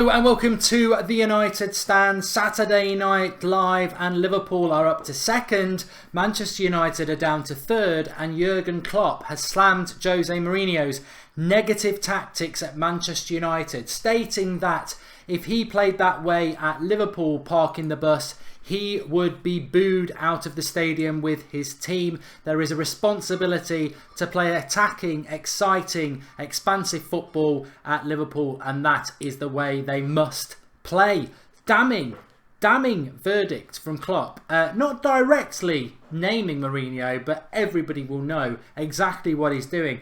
And welcome to the United Stand. Saturday night live, and Liverpool are up to second. Manchester United are down to third, and Jurgen Klopp has slammed Jose Mourinho's negative tactics at Manchester United, stating that if he played that way at Liverpool parking the bus, he would be booed out of the stadium with his team. There is a responsibility to play attacking, exciting, expansive football at Liverpool, and that is the way they must play. Damning verdict from Klopp. Not directly naming Mourinho, but everybody will know exactly what he's doing.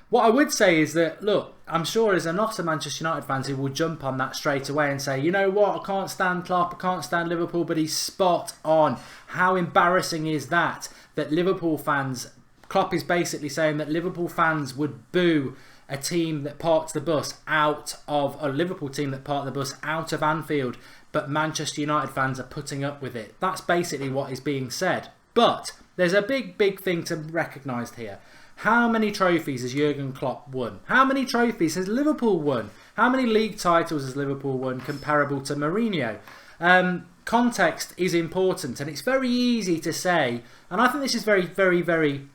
What I would say is that, look, I'm sure there's a lot of Manchester United fans who will jump on that straight away and say, you know what, I can't stand Klopp, I can't stand Liverpool, but he's spot on. How embarrassing is that Liverpool fans, Klopp is basically saying that Liverpool fans would boo a team that parks the bus out of, a Liverpool team that parked the bus out of Anfield, but Manchester United fans are putting up with it. That's basically what is being said. But there's a big thing to recognise here. How many trophies has Jurgen Klopp won? How many trophies has Liverpool won? How many league titles has Liverpool won comparable to Mourinho? Context is important, and it's very easy to say, and I think this is very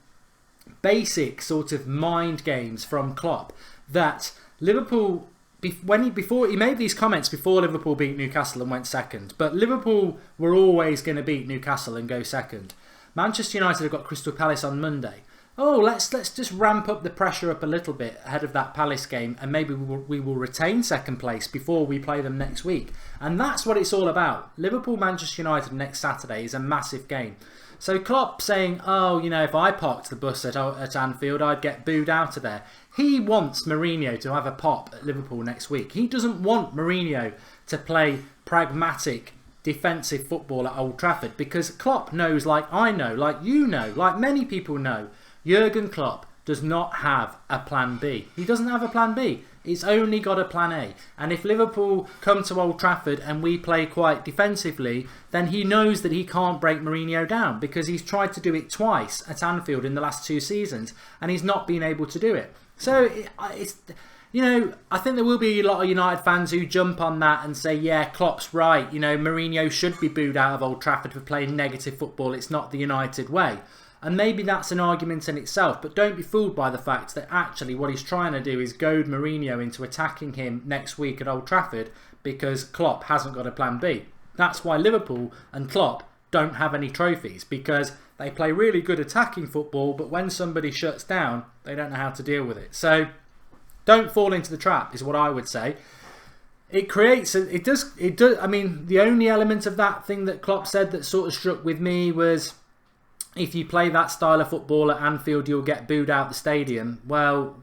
basic sort of mind games from Klopp, that Liverpool, before he made these comments before Liverpool beat Newcastle and went second, but Liverpool were always going to beat Newcastle and go second. Manchester United have got Crystal Palace on Monday. Oh, let's just ramp up the pressure up a little bit ahead of that Palace game, and maybe we will retain second place before we play them next week. And that's what it's all about. Liverpool-Manchester United next Saturday is a massive game. So Klopp saying, oh, you know, if I parked the bus at Anfield, I'd get booed out of there. He wants Mourinho to have a pop at Liverpool next week. He doesn't want Mourinho to play pragmatic, defensive football at Old Trafford, because Klopp knows, like I know, like you know, like many people know, Jurgen Klopp does not have a plan B. He doesn't have a plan B. He's only got a plan A. And if Liverpool come to Old Trafford and we play quite defensively, then he knows that he can't break Mourinho down, because he's tried to do it twice at Anfield in the last 2 seasons and he's not been able to do it. So it's, you know, I think there will be a lot of United fans who jump on that and say, yeah, Klopp's right. You know, Mourinho should be booed out of Old Trafford for playing negative football. It's not the United way. And maybe that's an argument in itself, but don't be fooled by the fact that actually what he's trying to do is goad Mourinho into attacking him next week at Old Trafford, because Klopp hasn't got a plan B. That's why Liverpool and Klopp don't have any trophies, because they play really good attacking football, but when somebody shuts down, they don't know how to deal with it. So don't fall into the trap is what I would say. It creates, it does, I mean, the only element of that thing that Klopp said that sort of struck with me was, if you play that style of football at Anfield, you'll get booed out the stadium. Well,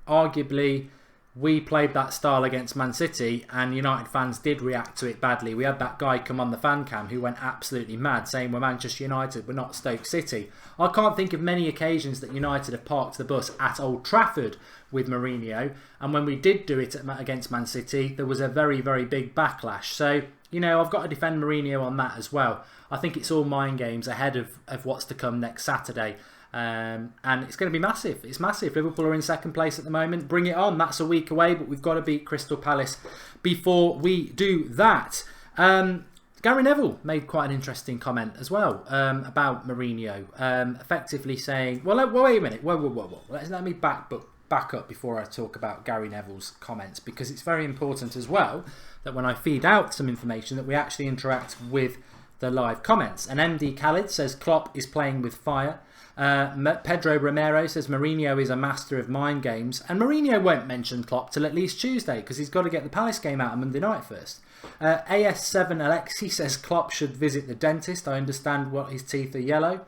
arguably, we played that style against Man City, and United fans did react to it badly. We had that guy come on the fan cam who went absolutely mad, saying we're Manchester United, we're not Stoke City. I can't think of many occasions that United have parked the bus at Old Trafford with Mourinho, and when we did do it against Man City, there was a very big backlash. So, you know, I've got to defend Mourinho on that as well. I think it's all mind games ahead of what's to come next Saturday. And it's going to be massive. It's massive. Liverpool are in second place at the moment. Bring it on. That's a week away, but we've got to beat Crystal Palace before we do that. Gary Neville made quite an interesting comment as well about Mourinho. Effectively saying, well, wait a minute. Whoa. Let me back up before I talk about Gary Neville's comments, because it's very important as well that when I feed out some information that we actually interact with the live comments. And MD Khalid says Klopp is playing with fire. Pedro Romero says Mourinho is a master of mind games, and Mourinho won't mention Klopp till at least Tuesday, because he's got to get the Palace game out on Monday night first. AS7 Alexi says Klopp should visit the dentist. I understand what his teeth are yellow.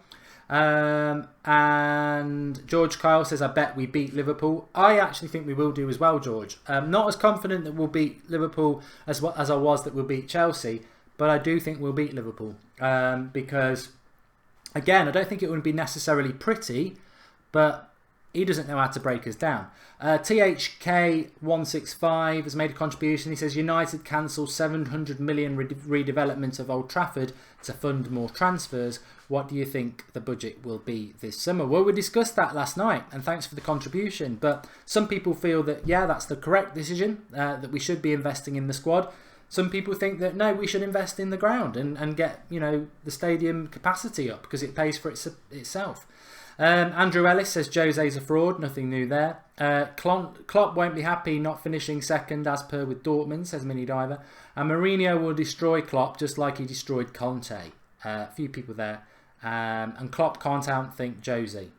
And George Kyle says, I bet we beat Liverpool. I actually think we will do as well, George. Not as confident that we'll beat Liverpool as I was that we'll beat Chelsea, but I do think we'll beat Liverpool, because, again, I don't think it would be necessarily pretty, but he doesn't know how to break us down. THK165 has made a contribution. He says United cancel 700 million redevelopment of Old Trafford to fund more transfers. What do you think the budget will be this summer? Well, we discussed that last night, and thanks for the contribution. But some people feel that, yeah, that's the correct decision, that we should be investing in the squad. Some people think that, no, we should invest in the ground and get, you know, the stadium capacity up because it pays for itself. Andrew Ellis says Jose's a fraud. Nothing new there. Klopp won't be happy not finishing second as per with Dortmund, says Mini Diver. And Mourinho will destroy Klopp just like he destroyed Conte. A few people there. And Klopp can't outthink Jose.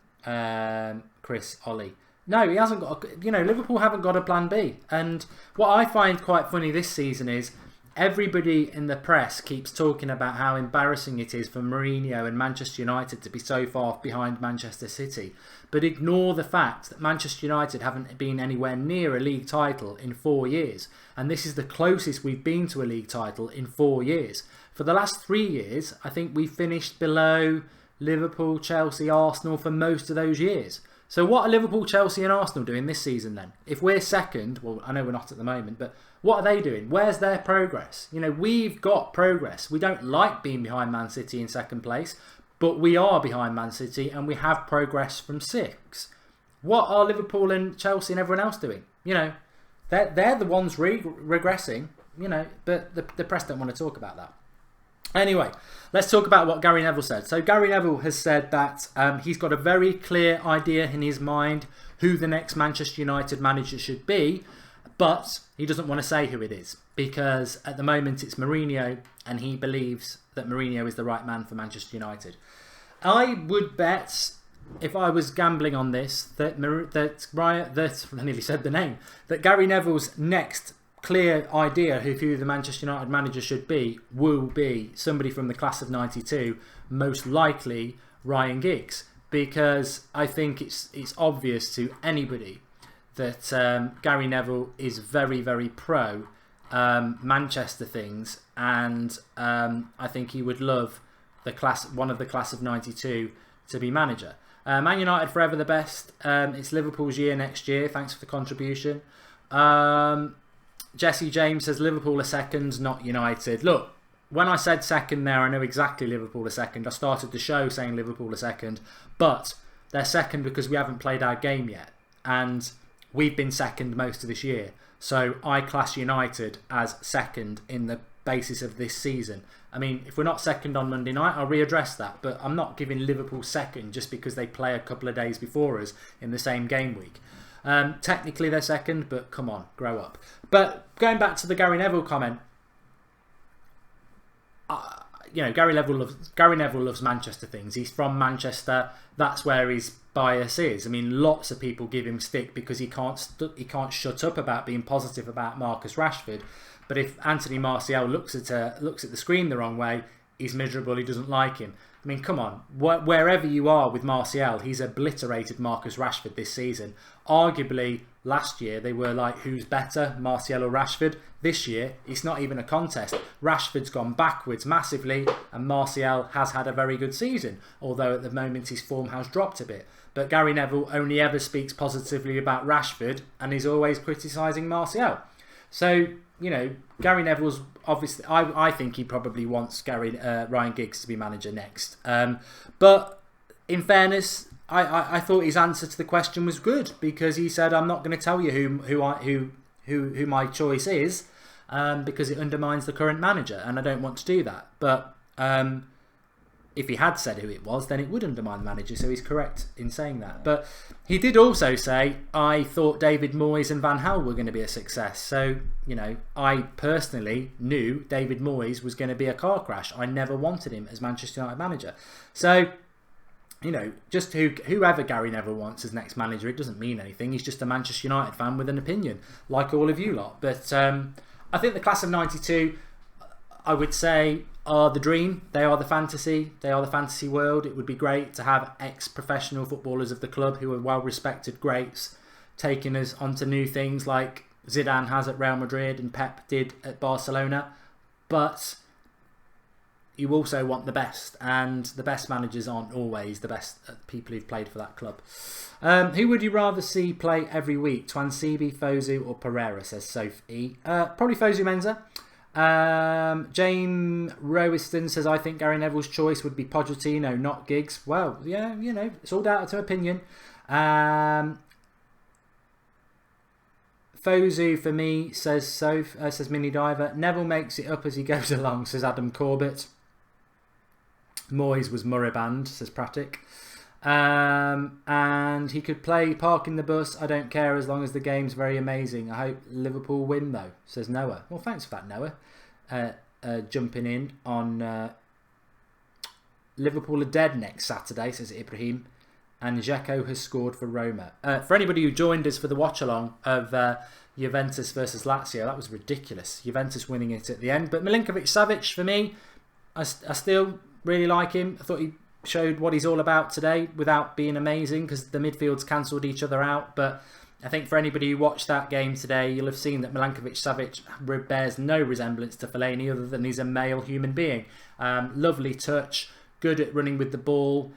Chris Ollie. No, he hasn't got. You know, Liverpool haven't got a plan B. And what I find quite funny this season is everybody in the press keeps talking about how embarrassing it is for Mourinho and Manchester United to be so far behind Manchester City, but ignore the fact that Manchester United haven't been anywhere near a league title in 4 years, and this is the closest we've been to a league title in 4 years. For the last 3 years, I think we finished below Liverpool, Chelsea, Arsenal for most of those years. So what are Liverpool, Chelsea and Arsenal doing this season then? If we're second, well, I know we're not at the moment, but what are they doing? Where's their progress? You know, we've got progress. We don't like being behind Man City in second place, but we are behind Man City and we have progress from 6. What are Liverpool and Chelsea and everyone else doing? You know, they're the ones regressing, you know, but the press don't want to talk about that. Anyway, let's talk about what Gary Neville said. So Gary Neville has said that he's got a very clear idea in his mind who the next Manchester United manager should be, but he doesn't want to say who it is because at the moment it's Mourinho and he believes that Mourinho is the right man for Manchester United. I would bet, if I was gambling on this, that I nearly said the name, that Gary Neville's next clear idea of who the Manchester United manager should be will be somebody from the class of '92, most likely Ryan Giggs, because I think it's obvious to anybody that Gary Neville is very, very pro Manchester things, and I think he would love one of the class of '92 to be manager. Man United forever the best. It's Liverpool's year next year. Thanks for the contribution. Jesse James says Liverpool are second, not United. Look, when I said second there, I know exactly Liverpool are second. I started the show saying Liverpool are second, but they're second because we haven't played our game yet. And we've been second most of this year. So I class United as second in the basis of this season. I mean, if we're not second on Monday night, I'll readdress that. But I'm not giving Liverpool second just because they play a couple of days before us in the same game week. Technically they're second, but come on, grow up. But going back to the Gary Neville comment, you know, Gary Neville loves Manchester things. He's from Manchester. That's where his bias is. I mean, lots of people give him stick because he can't shut up about being positive about Marcus Rashford. But if Anthony Martial looks at the screen the wrong way, he's miserable. He doesn't like him. I mean, come on. Wherever you are with Martial, he's obliterated Marcus Rashford this season. Arguably, last year they were like, who's better, Martial or Rashford? This year, it's not even a contest. Rashford's gone backwards massively, and Martial has had a very good season, although at the moment his form has dropped a bit. But Gary Neville only ever speaks positively about Rashford, and he's always criticising Martial. So, you know, Gary Neville's obviously, I think he probably wants Ryan Giggs to be manager next. But in fairness, I thought his answer to the question was good, because he said, I'm not going to tell you who my choice is, because it undermines the current manager, and I don't want to do that. But if he had said who it was, then it would undermine the manager, so he's correct in saying that. But he did also say, I thought David Moyes and Van Gaal were going to be a success. So, you know, I personally knew David Moyes was going to be a car crash. I never wanted him as Manchester United manager. So, you know, just whoever Gary Neville wants as next manager, it doesn't mean anything. He's just a Manchester United fan with an opinion, like all of you lot. But I think the class of '92, I would say, are the dream. They are the fantasy. They are the fantasy world. It would be great to have ex-professional footballers of the club who are well-respected greats taking us onto new things like Zidane has at Real Madrid and Pep did at Barcelona. But you also want the best, and the best managers aren't always the best people who've played for that club. Who would you rather see play every week? Twansibi, Fosu or Pereira, says Sophie. Probably Fosu Mensah. James Rowiston says, I think Gary Neville's choice would be Pochettino, not Giggs. Well, yeah, you know, it's all down to opinion. Fosu for me, says says Mini Diver. Neville makes it up as he goes along, says Adam Corbett. Moyes was Murriband, says Pratic. And he could play parking the bus. I don't care as long as the game's very amazing. I hope Liverpool win though, says Noah. Well, thanks for that, Noah. Jumping in on Liverpool are dead next Saturday, says Ibrahim. And Dzeko has scored for Roma. For anybody who joined us for the watch-along of Juventus versus Lazio, that was ridiculous. Juventus winning it at the end. But Milinkovic-Savic, for me, I still really like him. I thought he showed what he's all about today without being amazing because the midfields cancelled each other out. But I think for anybody who watched that game today, you'll have seen that Milinkovic-Savic bears no resemblance to Fellaini other than he's a male human being. Lovely touch, good at running with the ball,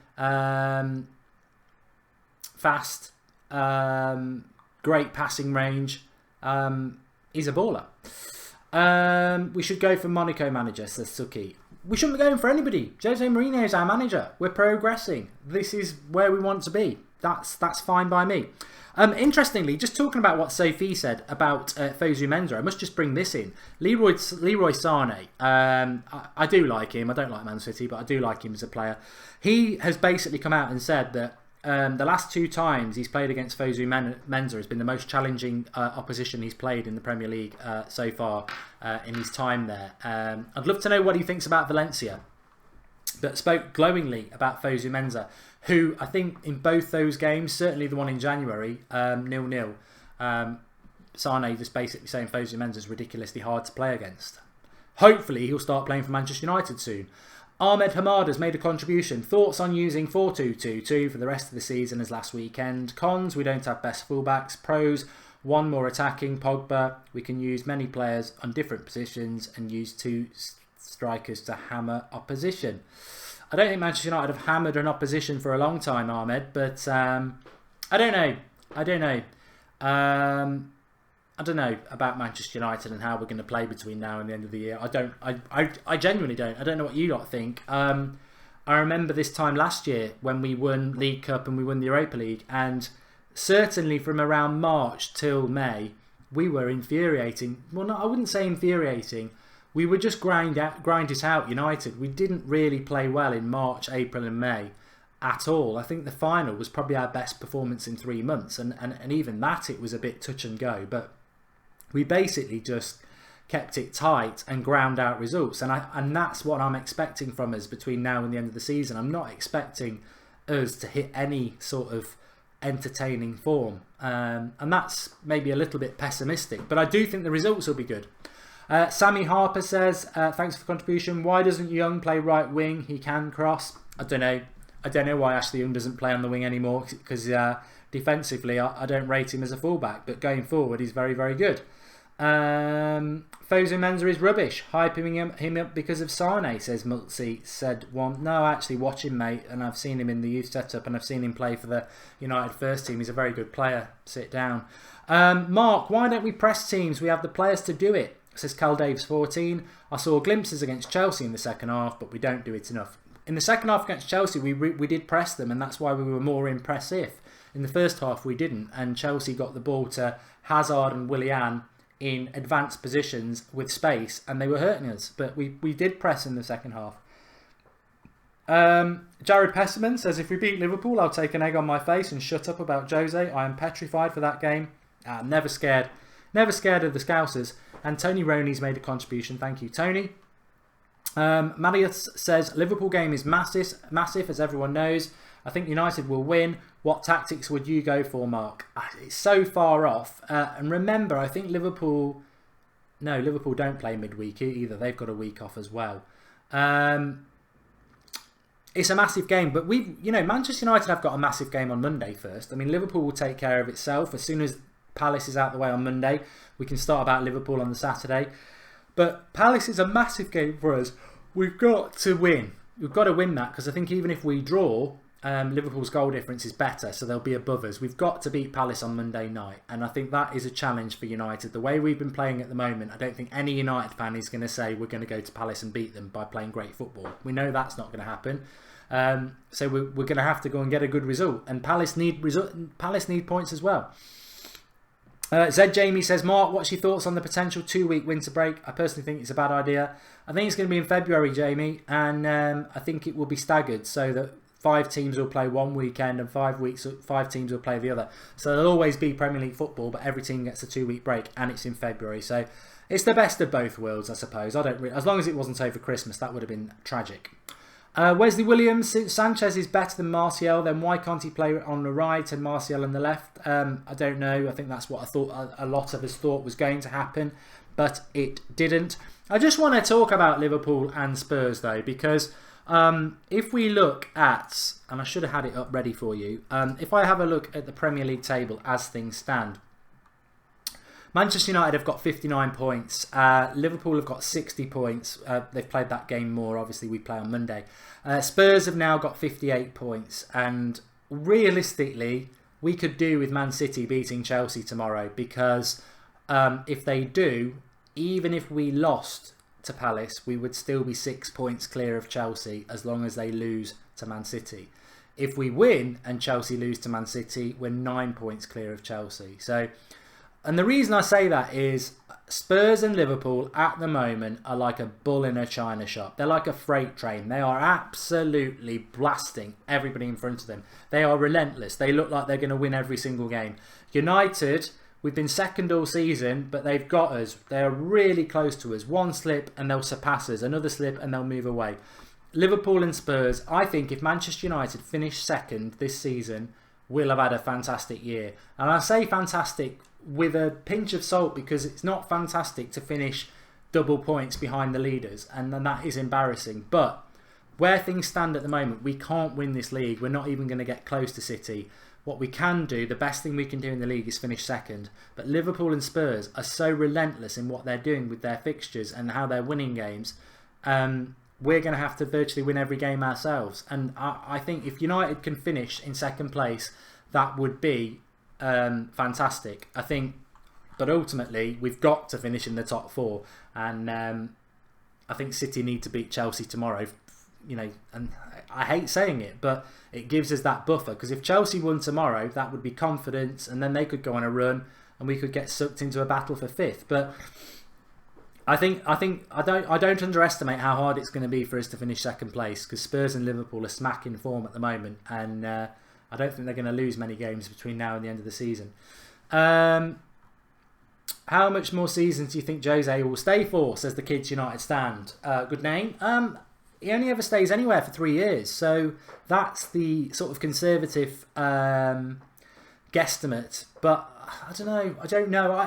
fast, great passing range. He's a baller. We should go for Monaco manager, says Suki. We shouldn't be going for anybody. Jose Mourinho is our manager. We're progressing. This is where we want to be. That's fine by me. Interestingly, just talking about what Sophie said about Fosu Mensah, I must just bring this in. Leroy Sané, I do like him. I don't like Man City, but I do like him as a player. He has basically come out and said that the last 2 times he's played against Fosu Mensah has been the most challenging opposition he's played in the Premier League so far in his time there. I'd love to know what he thinks about Valencia, but spoke glowingly about Fosu Mensah, who I think in both those games, certainly the one in January, 0-0, Sane just basically saying Fosu Mensah is ridiculously hard to play against. Hopefully he'll start playing for Manchester United soon. Ahmed Hamad has made a contribution. Thoughts on using 4-2-2-2 for the rest of the season as last weekend? Cons, we don't have best fullbacks. Pros, one more attacking, Pogba. We can use many players on different positions and use 2 strikers to hammer opposition. I don't think Manchester United have hammered an opposition for a long time, Ahmed, but I don't know. I don't know about Manchester United and how we're going to play between now and the end of the year. I genuinely don't. I don't know what you lot think. I remember this time last year when we won League Cup and we won the Europa League, and certainly from around March till May, we were infuriating. Well, no, I wouldn't say infuriating. We would just grind it out, United. We didn't really play well in March, April and May at all. I think the final was probably our best performance in 3 months, and even that it was a bit touch and go, but we basically just kept it tight and ground out results, and that's what I'm expecting from us between now and the end of the season. I'm not expecting us to hit any sort of entertaining form, and that's maybe a little bit pessimistic, but I do think the results will be good. Sammy Harper says, thanks for the contribution. Why doesn't Young play right wing? He can cross. I don't know why Ashley Young doesn't play on the wing anymore, because defensively I don't rate him as a fullback, but going forward he's very, very good. Fosu Mensah is rubbish. Hyping him up because of Sane, says Multsy. Said one. No, actually watch him, mate, and I've seen him in the youth setup and I've seen him play for the United first team. He's a very good player. Sit down. Mark, why don't we press teams? We have the players to do it, says Caldaves 14. I saw glimpses against Chelsea in the second half, but we don't do it enough. In the second half against Chelsea, we did press them, and that's why we were more impressive. In the first half, we didn't, and Chelsea got the ball to Hazard and Willian in advanced positions with space, and they were hurting us. But we did press in the second half. Jared Pesserman says, if we beat Liverpool, I'll take an egg on my face and shut up about Jose. I am petrified for that game. Never scared of the Scousers. And Tony Roney's made a contribution. Thank you, Tony. Marius says, Liverpool game is massive, as everyone knows. I think United will win. What tactics would you go for, Mark? It's so far off. And remember, I think Liverpool don't play midweek either. They've got a week off as well. It's a massive game, but Manchester United have got a massive game on Monday first. I mean, Liverpool will take care of itself. As soon as Palace is out the way on Monday, we can start about Liverpool on the Saturday. But Palace is a massive game for us. We've got to win. We've got to win that, because I think even if we draw, Liverpool's goal difference is better, so they'll be above us. We've got to beat Palace on Monday night, and I think that is a challenge for United. The way we've been playing at the moment, I don't think any United fan is going to say we're going to go to Palace and beat them by playing great football. We know that's not going to happen. So we're going to have to go and get a good result, and Palace need points as well. Zed Jamie says, Mark, what's your thoughts on the potential 2-week winter break? I personally think it's a bad idea. I think it's going to be in February, Jamie, and I think it will be staggered so that 5 teams will play one weekend and 5 teams will play the other. So there'll always be Premier League football, but every team gets a 2-week break, and it's in February. So it's the best of both worlds, I suppose. As long as it wasn't over Christmas, that would have been tragic. Wesley Williams, since Sanchez is better than Martial, then why can't he play on the right and Martial on the left? I don't know. I think that's what I thought a lot of us thought was going to happen, but it didn't. I just want to talk about Liverpool and Spurs though, because if we look at, and I should have had it up ready for you, if I have a look at the Premier League table as things stand, Manchester United have got 59 points. Liverpool have got 60 points. They've played that game more. Obviously, we play on Monday. Spurs have now got 58 points. And realistically, we could do with Man City beating Chelsea tomorrow. Because if they do, even if we lost to Palace, we would still be 6 points clear of Chelsea as long as they lose to Man City. If we win and Chelsea lose to Man City, we're 9 points clear of Chelsea. And the reason I say that is Spurs and Liverpool at the moment are like a bull in a china shop. They're like a freight train. They are absolutely blasting everybody in front of them. They are relentless. They look like they're going to win every single game. United, we've been second all season, but they've got us. They are really close to us. One slip and they'll surpass us. Another slip and they'll move away. Liverpool and Spurs, I think if Manchester United finish second this season, we'll have had a fantastic year. And I say fantastic with a pinch of salt, because it's not fantastic to finish double points behind the leaders, and then that is embarrassing. But where things stand at the moment, we can't win this league. We're not even going to get close to City. What we can do, the best thing we can do in the league is finish second. But Liverpool and Spurs are so relentless in what they're doing with their fixtures and how they're winning games. We're going to have to virtually win every game ourselves. And I think if United can finish in second place, that would be fantastic, I think. But ultimately, we've got to finish in the top 4, and I think City need to beat Chelsea tomorrow. You know, and I hate saying it, but it gives us that buffer, because if Chelsea won tomorrow, that would be confidence, and then they could go on a run, and we could get sucked into a battle for 5th. But I don't underestimate how hard it's going to be for us to finish second place, because Spurs and Liverpool are smacking form at the moment, and I don't think they're going to lose many games between now and the end of the season. How much more seasons do you think Jose will stay for, says the Kids United Stand. Good name. He only ever stays anywhere for 3 years, so that's the sort of conservative guesstimate. But I don't know.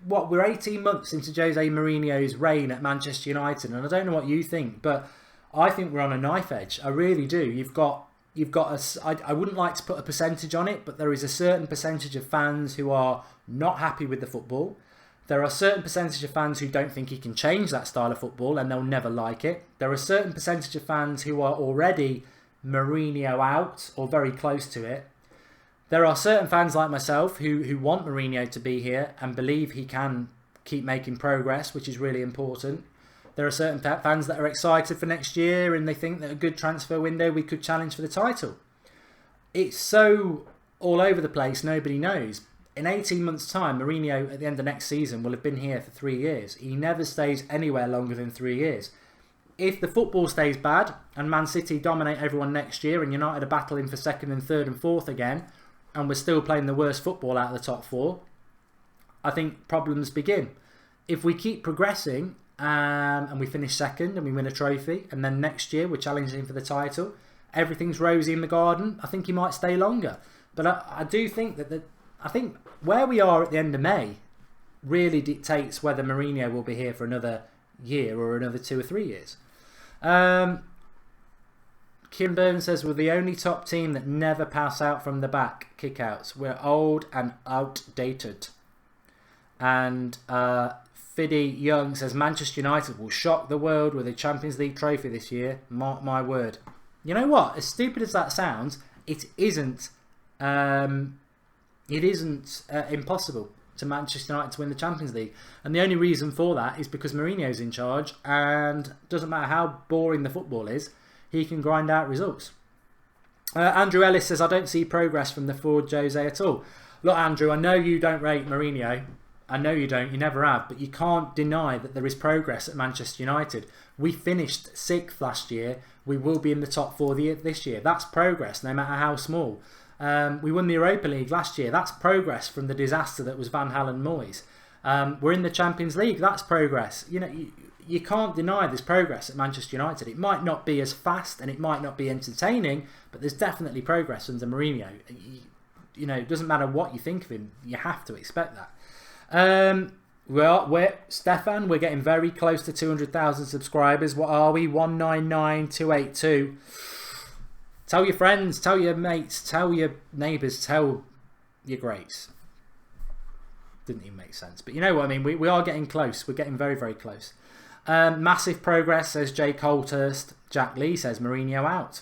We're 18 months into Jose Mourinho's reign at Manchester United, and I don't know what you think, but I think we're on a knife edge. I really do. You've got I wouldn't like to put a percentage on it, but there is a certain percentage of fans who are not happy with the football. There are a certain percentage of fans who don't think he can change that style of football, and they'll never like it. There are a certain percentage of fans who are already Mourinho out or very close to it. There are certain fans like myself who want Mourinho to be here and believe he can keep making progress, which is really important. There are certain fans that are excited for next year, and they think that a good transfer window we could challenge for the title. It's so all over the place, nobody knows. In 18 months' time, Mourinho at the end of next season will have been here for 3 years. He never stays anywhere longer than 3 years. If the football stays bad and Man City dominate everyone next year and United are battling for 2nd and 3rd and 4th again, and we're still playing the worst football out of the top 4, I think problems begin. If we keep progressing and we finish 2nd and we win a trophy, and then next year we're challenging for the title, everything's rosy in the garden, I think he might stay longer. But I do think that I think where we are at the end of May really dictates whether Mourinho will be here for another year or another 2 or 3 years. Kim Burns says, we're the only top team that never pass out from the back kickouts. We're old and outdated. And Fiddy Young says Manchester United will shock the world with a Champions League trophy this year. Mark my word. You know what? As stupid as that sounds, it isn't. It isn't impossible to Manchester United to win the Champions League, and the only reason for that is because Mourinho's in charge, and doesn't matter how boring the football is, he can grind out results. Andrew Ellis says I don't see progress from the forward Jose at all. Look, Andrew, I know you don't rate Mourinho. I know you don't, you never have, but you can't deny that there is progress at Manchester United. We finished 6th last year. We will be in the top 4 this year. That's progress, no matter how small. We won the Europa League last year. That's progress from the disaster that was Van Hal and Moyes. We're in the Champions League. That's progress. You know, you can't deny there's progress at Manchester United. It might not be as fast and it might not be entertaining, but there's definitely progress under Mourinho. You know, it doesn't matter what you think of him. You have to expect that. Stefan, we're getting very close to 200,000 subscribers. What are we? 199,282. Tell your friends, tell your mates, tell your neighbours, tell your greats. Didn't even make sense, but you know what I mean. We are getting close. We're getting very, very close. Massive progress, says Jay Colthurst. Jack Lee says Mourinho out.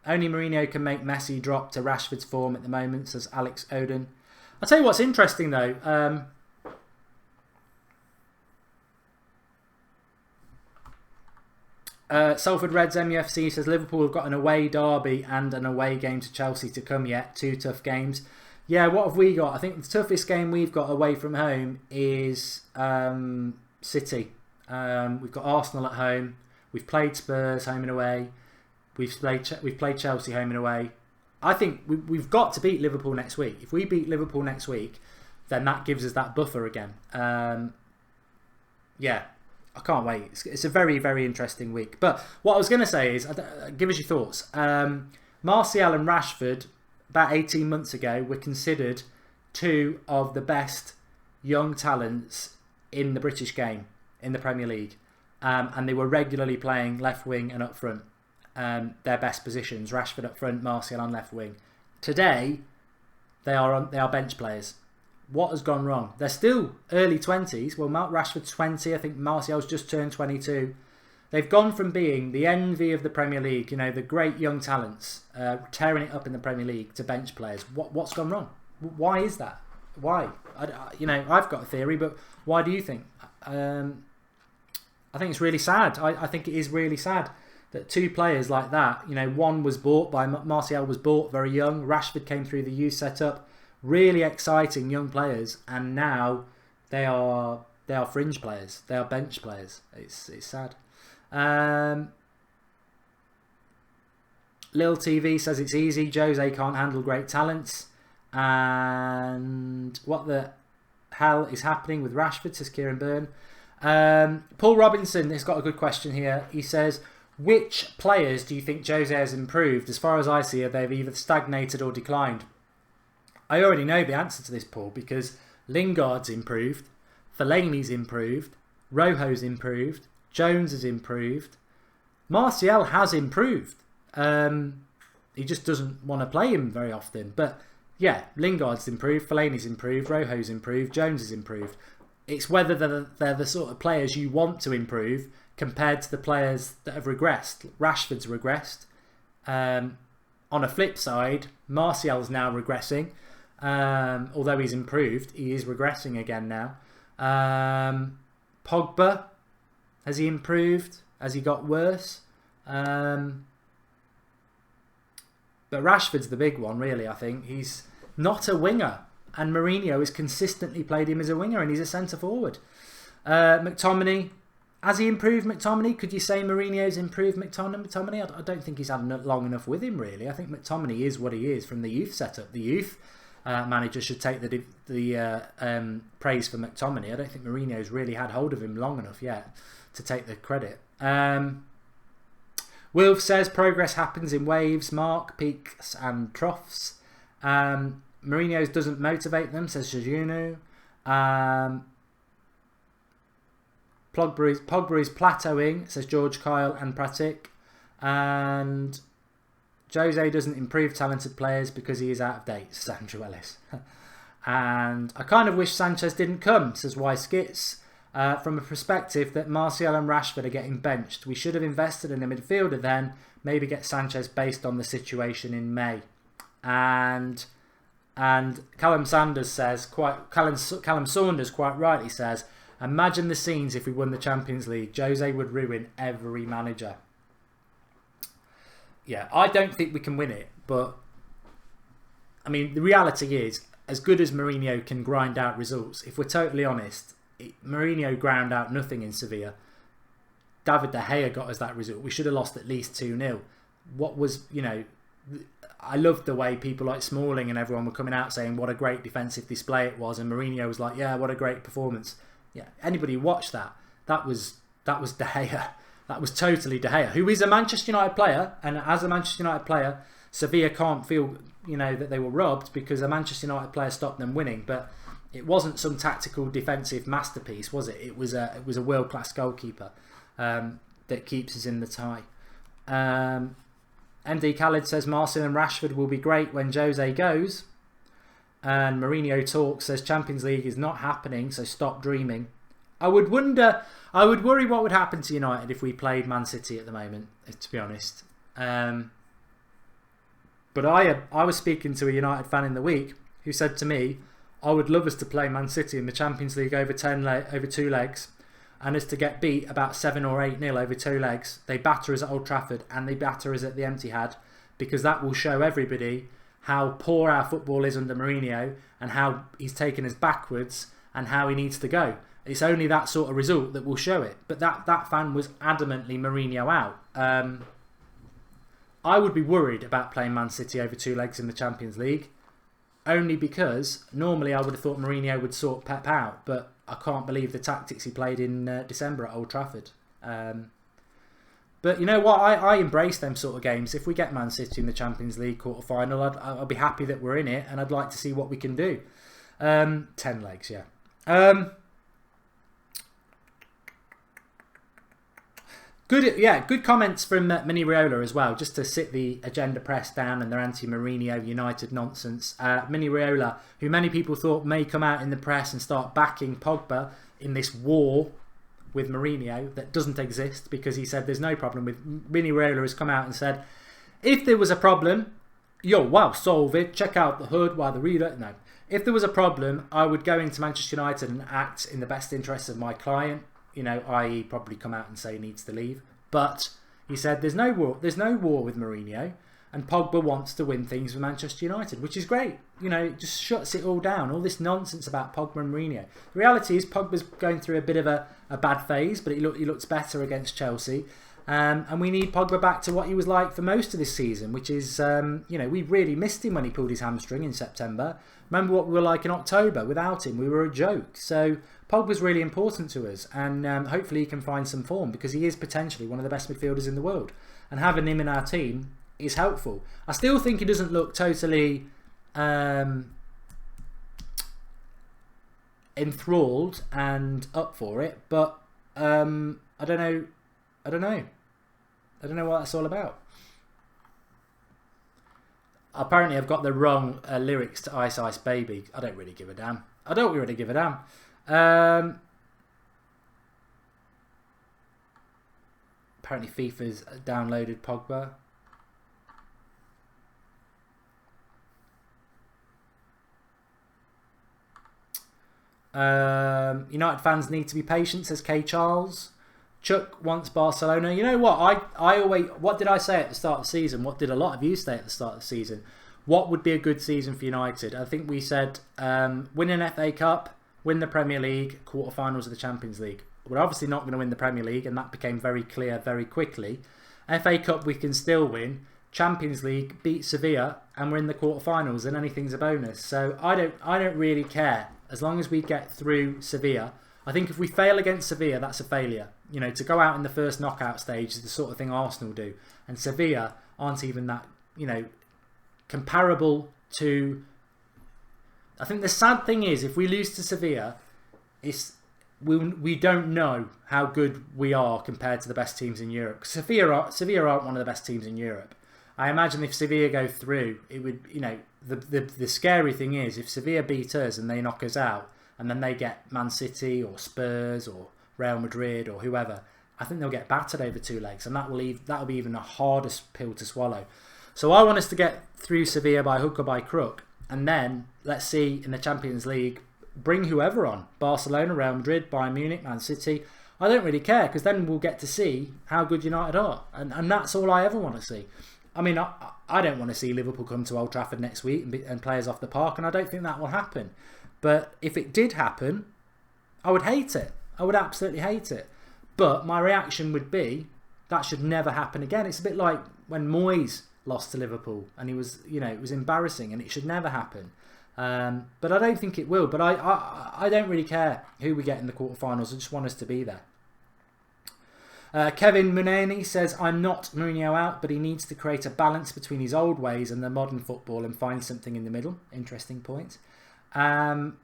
Only Mourinho can make Messi drop to Rashford's form at the moment, says Alex Oden. I'll tell you what's interesting though. Salford Reds MUFC says Liverpool have got an away derby and an away game to Chelsea to come yet. 2 tough games. Yeah, what have we got? I think the toughest game we've got away from home is City. We've got Arsenal at home. We've played Spurs home and away. We've played Chelsea home and away. I think we've got to beat Liverpool next week. If we beat Liverpool next week, then that gives us that buffer again. Yeah, I can't wait. It's a very, very interesting week. But what I was going to say is, give us your thoughts. Martial and Rashford, about 18 months ago, were considered 2 of the best young talents in the British game, in the Premier League. And they were regularly playing left wing and up front. Their best positions, Rashford up front, Martial on left wing. Today, they are bench players. What has gone wrong? They're still early 20s. Well, Rashford's 20. I think Martial's just turned 22. They've gone from being the envy of the Premier League, you know, the great young talents, tearing it up in the Premier League, to bench players. What's gone wrong? Why is that? Why? I've got a theory, but why do you think? I think it's really sad. I think it is really sad that 2 players like that, you know, one was bought by Martial, was bought very young. Rashford came through the youth setup, really exciting young players, and now they are fringe players. They are bench players. It's sad. Lil TV says it's easy. Jose can't handle great talents, and what the hell is happening with Rashford, says Kieran Byrne. Paul Robinson has got a good question here. He says, which players do you think Jose has improved? As far as I see it, they've either stagnated or declined. I already know the answer to this, Paul, because Lingard's improved, Fellaini's improved, Rojo's improved, Jones has improved, Martial has improved. He just doesn't want to play him very often. But yeah, Lingard's improved, Fellaini's improved, Rojo's improved, Jones has improved. It's whether they're the sort of players you want to improve compared to the players that have regressed. Rashford's regressed. On a flip side, Martial's now regressing. Although he's improved, he is regressing again now. Pogba, has he improved? Has he got worse? But Rashford's the big one, really, I think. He's not a winger, and Mourinho has consistently played him as a winger, and he's a centre-forward. McTominay, has he improved McTominay? Could you say Mourinho's improved McTominay? I don't think he's had long enough with him, really. I think McTominay is what he is from the youth setup. The youth manager should take the praise for McTominay. I don't think Mourinho's really had hold of him long enough yet to take the credit. Wilf says progress happens in waves, Mark, peaks and troughs. Mourinho's doesn't motivate them, says Shajunu. Pogba is plateauing, says George Kyle and Pratik. And Jose doesn't improve talented players because he is out of date, says Andrew Ellis. And I kind of wish Sanchez didn't come, says Y Skits. From a perspective that Martial and Rashford are getting benched. We should have invested in a midfielder then, maybe get Sanchez based on the situation in May. And Callum Saunders quite rightly says, imagine the scenes if we won the Champions League. Jose would ruin every manager. Yeah, I don't think we can win it, but I mean, the reality is, as good as Mourinho can grind out results, if we're totally honest, Mourinho ground out nothing in Sevilla. David De Gea got us that result. We should have lost at least 2-0. What was, I loved the way people like Smalling and everyone were coming out saying what a great defensive display it was, and Mourinho was like, yeah, what a great performance. Yeah, anybody who watched that, that was De Gea. That was totally De Gea, who is a Manchester United player, and as a Manchester United player, Sevilla can't feel, that they were robbed because a Manchester United player stopped them winning, but it wasn't some tactical defensive masterpiece, was it? It was a world-class goalkeeper that keeps us in the tie. MD Khaled says Martial and Rashford will be great when Jose goes. And Mourinho talks, says Champions League is not happening, so stop dreaming. I would worry what would happen to United if we played Man City at the moment, to be honest. But I was speaking to a United fan in the week who said to me, I would love us to play Man City in the Champions League over 2 legs, and us to get beat about 7 or 8-0 over 2 legs. They batter us at Old Trafford and they batter us at the Etihad, because that will show everybody how poor our football is under Mourinho and how he's taken us backwards and how he needs to go. It's only that sort of result that will show it. But that fan was adamantly Mourinho out. I would be worried about playing Man City over 2 legs in the Champions League. Only because normally I would have thought Mourinho would sort Pep out, but I can't believe the tactics he played in December at Old Trafford. But you know what? I embrace them sort of games. If we get Man City in the Champions League quarter-final, I'll be happy that we're in it, and I'd like to see what we can do. 10 legs, yeah. Good comments from Mini Raiola as well, just to sit the agenda press down and their anti-Mourinho United nonsense. Mini Raiola, who many people thought may come out in the press and start backing Pogba in this war with Mourinho that doesn't exist, because he said there's no problem with... Mini Raiola has come out and said, if there was a problem, solve it, check out the hood while the reader... No. If there was a problem, I would go into Manchester United and act in the best interests of my client, i.e. probably come out and say he needs to leave. But he said there's no war with Mourinho, and Pogba wants to win things with Manchester United, which is great. It just shuts it all down, all this nonsense about Pogba and Mourinho. The reality is Pogba's going through a bit of a bad phase, but he looks better against Chelsea. And we need Pogba back to what he was like for most of this season, which is, we really missed him when he pulled his hamstring in September. Remember what we were like in October? Without him, we were a joke. So Pogba's really important to us, and hopefully he can find some form, because he is potentially one of the best midfielders in the world. And having him in our team is helpful. I still think he doesn't look totally enthralled and up for it, but I don't know what that's all about. Apparently I've got the wrong lyrics to Ice Ice Baby. I don't really give a damn. Apparently FIFA's downloaded Pogba. United fans need to be patient, says K. Charles. Chuck wants Barcelona. You know what? I always... What did I say at the start of the season? What did a lot of you say at the start of the season? What would be a good season for United? I think we said win an FA Cup, win the Premier League, quarterfinals of the Champions League. We're obviously not going to win the Premier League, and that became very clear very quickly. FA Cup we can still win. Champions League, beat Sevilla, and we're in the quarterfinals, and anything's a bonus. So I don't really care. As long as we get through Sevilla... I think if we fail against Sevilla, that's a failure. To go out in the first knockout stage is the sort of thing Arsenal do. And Sevilla aren't even that, comparable to... I think the sad thing is, if we lose to Sevilla, we don't know how good we are compared to the best teams in Europe. Sevilla aren't one of the best teams in Europe. I imagine if Sevilla go through, it would, the scary thing is, if Sevilla beat us and they knock us out, and then they get Man City or Spurs or Real Madrid or whoever, I think they'll get battered over 2 legs, and that'll be even a harder pill to swallow. So I want us to get through Sevilla by hook or by crook, and then let's see in the Champions League, bring whoever on, Barcelona, Real Madrid, Bayern Munich, Man City. I don't really care, because then we'll get to see how good United are, and that's all I ever want to see. I mean, I don't want to see Liverpool come to Old Trafford next week and play us off the park, and I don't think that will happen. But if it did happen, I would hate it. I would absolutely hate it. But my reaction would be, that should never happen again. It's a bit like when Moyes lost to Liverpool, and he was, it was embarrassing, and it should never happen. But I don't think it will. But I don't really care who we get in the quarterfinals. I just want us to be there. Kevin Muneni says, I'm not Mourinho out, but he needs to create a balance between his old ways and the modern football and find something in the middle. Interesting point. And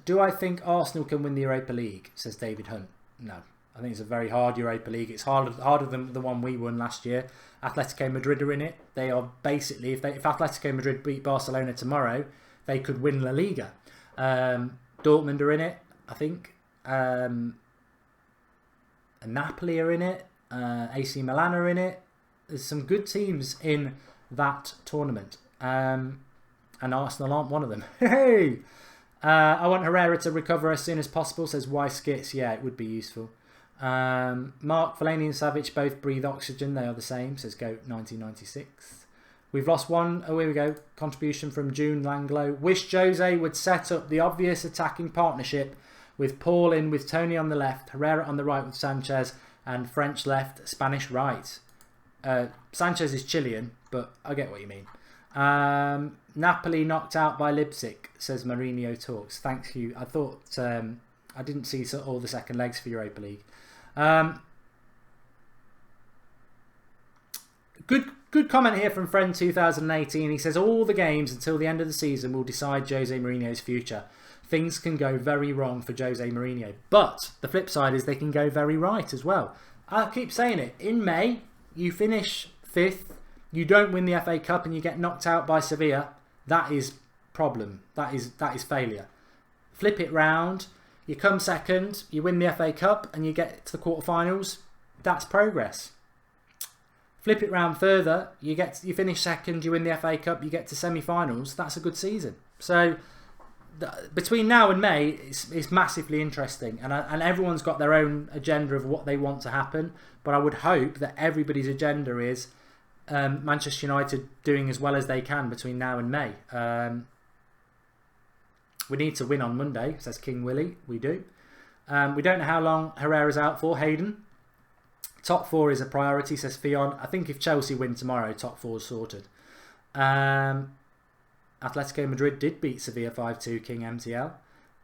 do I think Arsenal can win the Europa League, says David Hunt. No. I think it's a very hard Europa League. It's harder than the one we won last year. Atletico Madrid are in it. They are basically, if Atletico Madrid beat Barcelona tomorrow, they could win La Liga. Dortmund are in it, I think. Napoli are in it. AC Milan are in it. There's some good teams in that tournament. And Arsenal aren't one of them. Hey! I want Herrera to recover as soon as possible, says Y Skits. Yeah, it would be useful. Mark, Fellaini and Savic both breathe oxygen. They are the same, says Goat 1996. We've lost one. Oh, here we go. Contribution from June Langlow. Wish Jose would set up the obvious attacking partnership with Paul in with Tony on the left, Herrera on the right with Sanchez, and French left, Spanish right. Sanchez is Chilean, but I get what you mean. Napoli knocked out by Leipzig, says Mourinho Talks. Thank you. I thought I didn't see all the second legs for Europa League. Good comment here from Friend 2018. He says all the games until the end of the season will decide Jose Mourinho's future. Things can go very wrong for Jose Mourinho, but the flip side is they can go very right as well. I keep saying it. In May, you finish 5th, you don't win the FA Cup, and you get knocked out by Sevilla. That is problem. That is failure. Flip it round. You come second, you win the FA Cup, and you get to the quarterfinals. That's progress. Flip it round further. You finish second, you win the FA Cup, you get to semi-finals. That's a good season. So between now and May, it's massively interesting, and everyone's got their own agenda of what they want to happen. But I would hope that everybody's agenda is Manchester United doing as well as they can between now and May. We need to win on Monday, says King Willie. We do. We don't know how long Herrera's out for. Hayden. Top 4 is a priority, says Fion. I think if Chelsea win tomorrow, top 4 is sorted. Atletico Madrid did beat Sevilla 5-2, King MTL.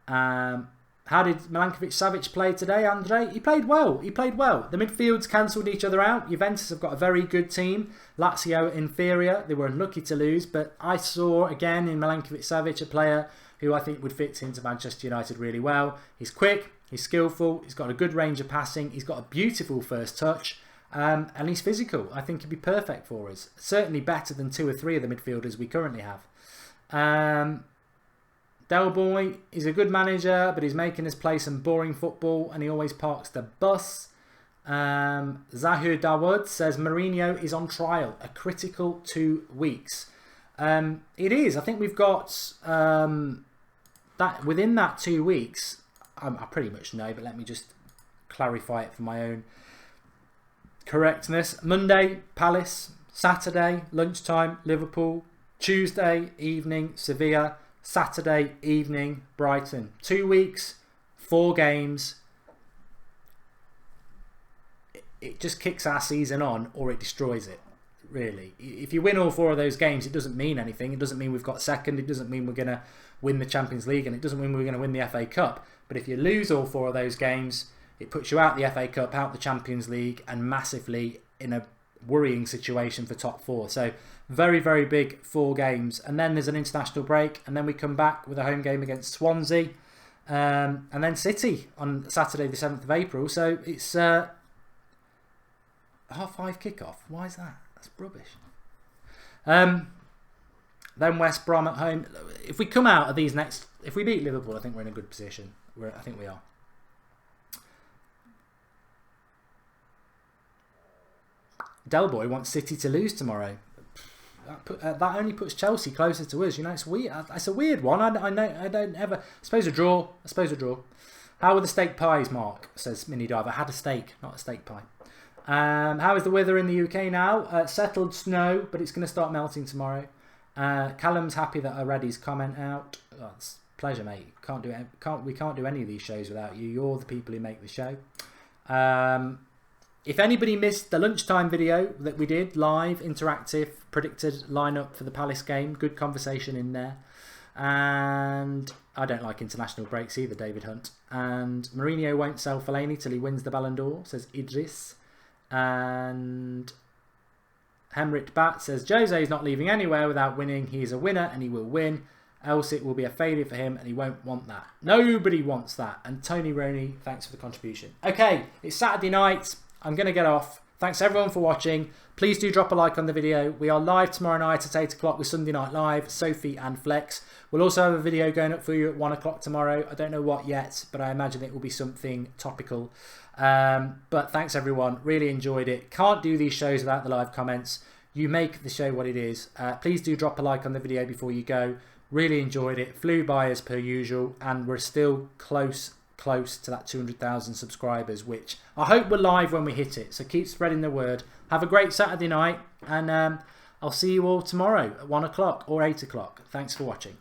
How did Milankovic-Savic play today, Andre? He played well. The midfields cancelled each other out. Juventus have got a very good team. Lazio inferior. They were unlucky to lose. But I saw, again, in Milankovic-Savic, a player who I think would fit into Manchester United really well. He's quick. He's skillful. He's got a good range of passing. He's got a beautiful first touch. And he's physical. I think he'd be perfect for us. Certainly better than 2 or 3 of the midfielders we currently have. Del Boy is a good manager, but he's making us play some boring football, and he always parks the bus. Zahir Dawood says Mourinho is on trial, a critical 2 weeks. It is. I think we've got that within that 2 weeks. I pretty much know, but let me just clarify it for my own correctness. Monday, Palace. Saturday, lunchtime, Liverpool. Tuesday evening, Sevilla. Saturday evening, Brighton. 2 weeks, 4 games. It just kicks our season on, or it destroys it, really. If you win all 4 of those games, it doesn't mean anything. It doesn't mean we've got second. It doesn't mean we're going to win the Champions League, and it doesn't mean we're going to win the FA Cup. But if you lose all 4 of those games, it puts you out the FA Cup, out the Champions League, and massively in a worrying situation for top 4. So very, very big 4 games. And then there's an international break, and then we come back with a home game against Swansea, and then City on Saturday the 7th of April. So it's 5:30 kickoff. Why is that? That's rubbish. Then West Brom at home. If we come out of these next... If we beat Liverpool, I think we're in a good position. I think we are. Delboy wants City to lose tomorrow. That only puts Chelsea closer to us. You know, it's weird. It's a weird one. I know. I don't ever. I suppose a draw. How are the steak pies, Mark? Says Mini Diver. I had a steak, not a steak pie. How is the weather in the UK now? Settled snow, but it's going to start melting tomorrow. Callum's happy that I read his comment out. Oh, it's a pleasure, mate. We can't do any of these shows without you. You're the people who make the show. If anybody missed the lunchtime video that we did, live, interactive, predicted lineup for the Palace game, good conversation in there. And I don't like international breaks either, David Hunt. And Mourinho won't sell Fellaini till he wins the Ballon d'Or, says Idris. And Hemrit Bat says, Jose is not leaving anywhere without winning. He is a winner and he will win. Else it will be a failure for him and he won't want that. Nobody wants that. And Tony Roney, thanks for the contribution. Okay, it's Saturday night. I'm going to get off. Thanks everyone for watching. Please do drop a like on the video. We are live tomorrow night at 8 o'clock with Sunday Night Live, Sophie and Flex. We'll also have a video going up for you at 1 o'clock tomorrow. I don't know what yet, but I imagine it will be something topical. But thanks everyone. Really enjoyed it. Can't do these shows without the live comments. You make the show what it is. Please do drop a like on the video before you go. Really enjoyed it. Flew by as per usual. And we're still close to that 200,000 subscribers, which I hope we're live when we hit it. So keep spreading the word. Have a great Saturday night, and I'll see you all tomorrow at 1 o'clock or 8 o'clock. Thanks for watching.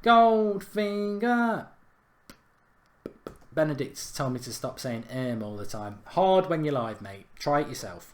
Goldfinger. Benedict told me to stop saying all the time. Hard when you're live, mate. Try it yourself.